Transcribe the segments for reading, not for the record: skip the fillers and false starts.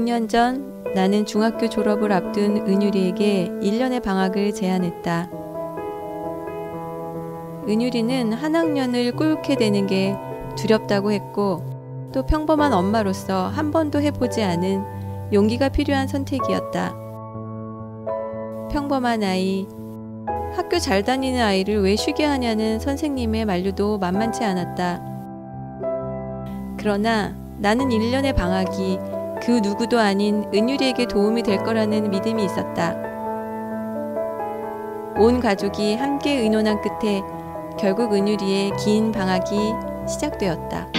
5년 전 나는 중학교 졸업을 앞둔 은유리에게 1년의 방학을 제안했다. 은유리는 한 학년을 꿀게 되는 게 두렵다고 했고 또 평범한 엄마로서 한 번도 해보지 않은 용기가 필요한 선택이었다. 평범한 아이, 학교 잘 다니는 아이를 왜 쉬게 하냐는 선생님의 만류도 만만치 않았다. 그러나 나는 1년의 방학이 그 누구도 아닌 은유리에게 도움이 될 거라는 믿음이 있었다. 온 가족이 함께 의논한 끝에 결국 은유리의 긴 방학이 시작되었다.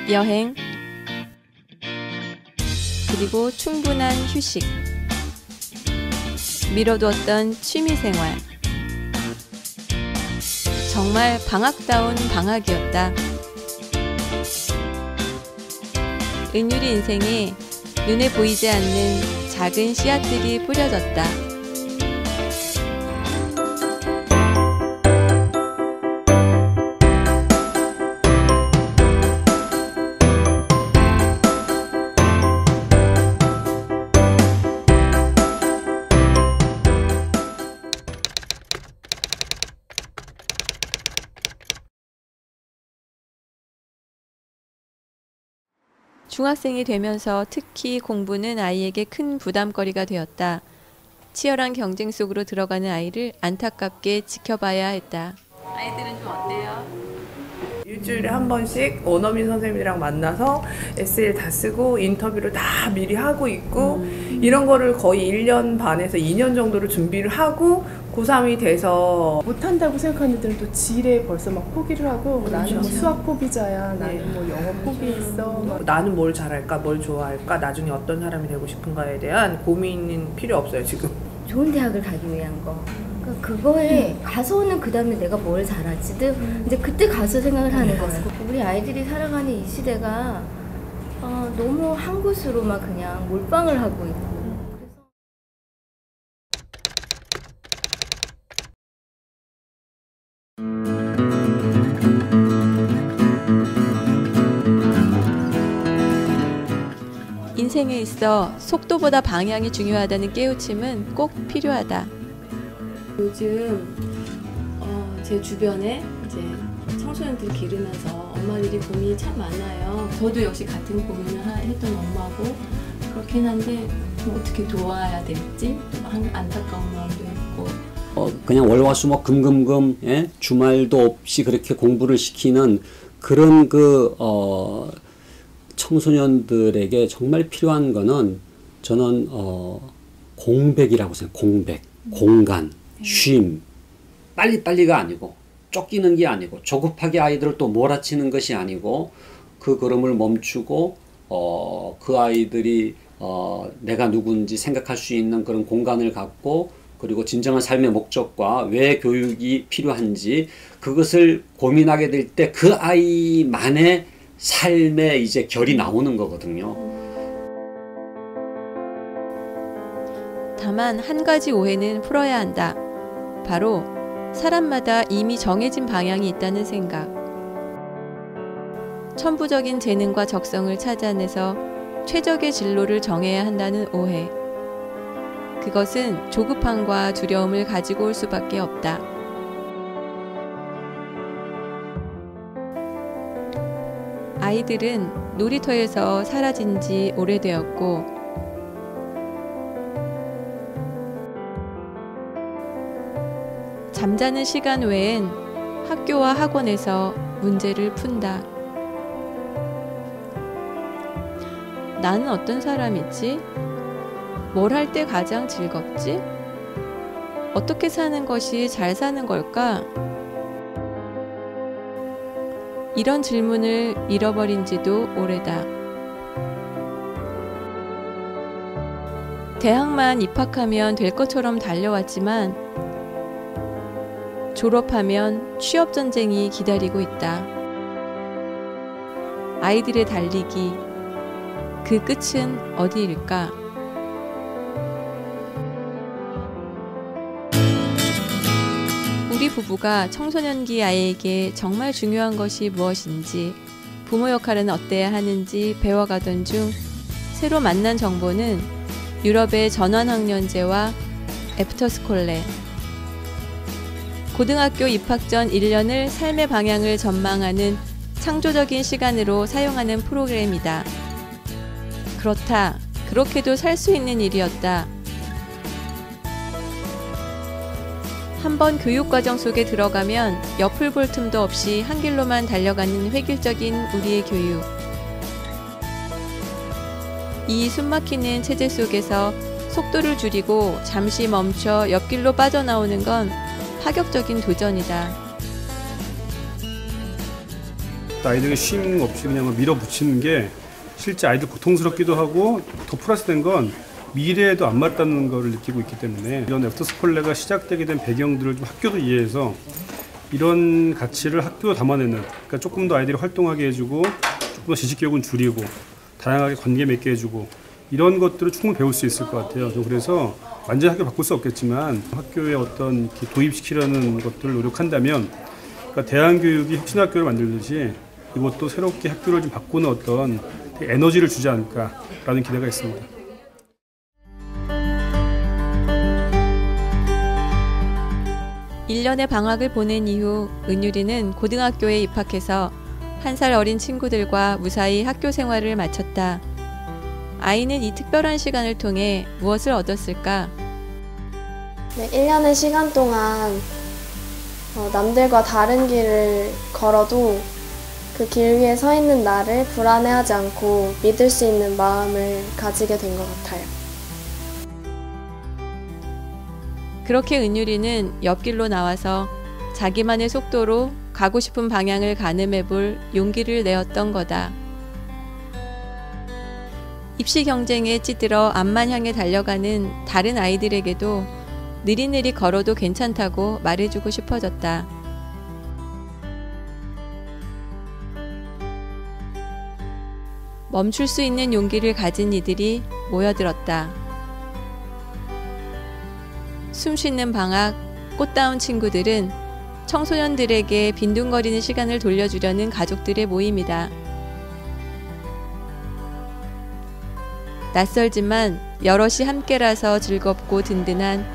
여행, 그리고 충분한 휴식, 미뤄두었던 취미생활. 정말 방학다운 방학이었다. 은유리 인생에 눈에 보이지 않는 작은 씨앗들이 뿌려졌다. 중학생이 되면서 특히 공부는 아이에게 큰 부담거리가 되었다. 치열한 경쟁 속으로 들어가는 아이를 안타깝게 지켜봐야 했다. 아이들은 좀 어때요? 일주일에 한 번씩 원어민 선생님이랑 만나서 에세이를 다 쓰고 인터뷰를 다 미리 하고 있고 이런 거를 거의 1년 반에서 2년 정도를 준비를 하고 고3이 돼서 못한다고 생각하는 애들은 또 지레 벌써 막 포기를 하고 나는 뭐 수학 포기자야, 나는 뭐 영어 포기했어. 나는 뭘 잘할까, 뭘 좋아할까, 나중에 어떤 사람이 되고 싶은가에 대한 고민은 필요 없어요 지금. 좋은 대학을 가기 위한 거. 그러니까 그거에 가서는 그 다음에 내가 뭘 잘할지도 이제 그때 가서 생각을 하는 거예요. 우리 아이들이 살아가는 이 시대가 너무 한 곳으로만 그냥 몰빵을 하고 있고. 인생에 있어 속도보다 방향이 중요하다는 깨우침은 꼭 필요하다. 요즘 제 주변에 이제 청소년들 기르면서 엄마들이 고민이 참 많아요. 저도 역시 같은 고민을 했던 엄마고 그렇긴 한데 어떻게 도와야 될지 안타까운 마음도 있고. 그냥 월화수목 금금금 주말도 없이 그렇게 공부를 시키는 그런 청소년들에게 정말 필요한 거는 저는 공백이라고 생각해요. 공백, 공간, 쉼. 빨리빨리가 아니고 쫓기는 게 아니고 조급하게 아이들을 또 몰아치는 것이 아니고 그 걸음을 멈추고 그 아이들이 내가 누군지 생각할 수 있는 그런 공간을 갖고 그리고 진정한 삶의 목적과 왜 교육이 필요한지 그것을 고민하게 될 때 그 아이만의 삶의 이제 결이 나오는 거거든요. 다만 한 가지 오해는 풀어야 한다. 바로 사람마다 이미 정해진 방향이 있다는 생각. 천부적인 재능과 적성을 찾아내서 최적의 진로를 정해야 한다는 오해. 그것은 조급함과 두려움을 가지고 올 수밖에 없다. 아이들은 놀이터에서 사라진 지 오래되었고 잠자는 시간 외엔 학교와 학원에서 문제를 푼다. 나는 어떤 사람이지? 뭘 할 때 가장 즐겁지? 어떻게 사는 것이 잘 사는 걸까? 이런 질문을 잃어버린 지도 오래다. 대학만 입학하면 될 것처럼 달려왔지만 졸업하면 취업전쟁이 기다리고 있다. 아이들의 달리기, 그 끝은 어디일까? 우리 부부가 청소년기 아이에게 정말 중요한 것이 무엇인지, 부모 역할은 어때야 하는지 배워가던 중 새로 만난 정보는 유럽의 전환학년제와 애프터스콜레, 고등학교 입학 전 1년을 삶의 방향을 전망하는 창조적인 시간으로 사용하는 프로그램이다. 그렇다. 그렇게도 살 수 있는 일이었다. 한번 교육과정 속에 들어가면 옆을 볼 틈도 없이 한 길로만 달려가는 획일적인 우리의 교육. 이 숨막히는 체제 속에서 속도를 줄이고 잠시 멈춰 옆길로 빠져나오는 건 파격적인 도전이다. 아이들이 쉼 없이 그냥 밀어붙이는 게 실제 아이들 고통스럽기도 하고, 더 플러스된 건 미래에도 안 맞다는 걸 느끼고 있기 때문에 이런 애프터스콜레가 시작되게 된 배경들을 좀 학교도 이해해서 이런 가치를 학교에 담아내는, 그러니까 조금 더 아이들이 활동하게 해주고 조금 더 지식교육은 줄이고 다양하게 관계 맺게 해주고 이런 것들을 충분히 배울 수 있을 것 같아요. 그래서 완전히 학교 바꿀 수 없겠지만 학교에 어떤 도입시키려는 것들을 노력한다면, 그러니까 대안교육이 혁신학교를 만들듯이 이것도 새롭게 학교를 좀 바꾸는 어떤 에너지를 주지 않을까라는 기대가 있습니다. (1년의) 방학을 보낸 이후 은유리는 고등학교에 입학해서 1살 어린 친구들과 무사히 학교 생활을 마쳤다. 아이는 이 특별한 시간을 통해 무엇을 얻었을까? 네, 1년의 시간 동안 남들과 다른 길을 걸어도 그 길 위에 서 있는 나를 불안해하지 않고 믿을 수 있는 마음을 가지게 된 것 같아요. 그렇게 은유리는 옆길로 나와서 자기만의 속도로 가고 싶은 방향을 가늠해볼 용기를 내었던 거다. 입시 경쟁에 찌들어 앞만 향해 달려가는 다른 아이들에게도 느릿느릿 걸어도 괜찮다고 말해주고 싶어졌다. 멈출 수 있는 용기를 가진 이들이 모여들었다. 숨 쉬는 방학, 꽃다운 친구들은 청소년들에게 빈둥거리는 시간을 돌려주려는 가족들의 모임이다. 낯설지만 여럿이 함께라서 즐겁고 든든한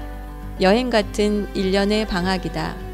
여행 같은 1년의 방학이다.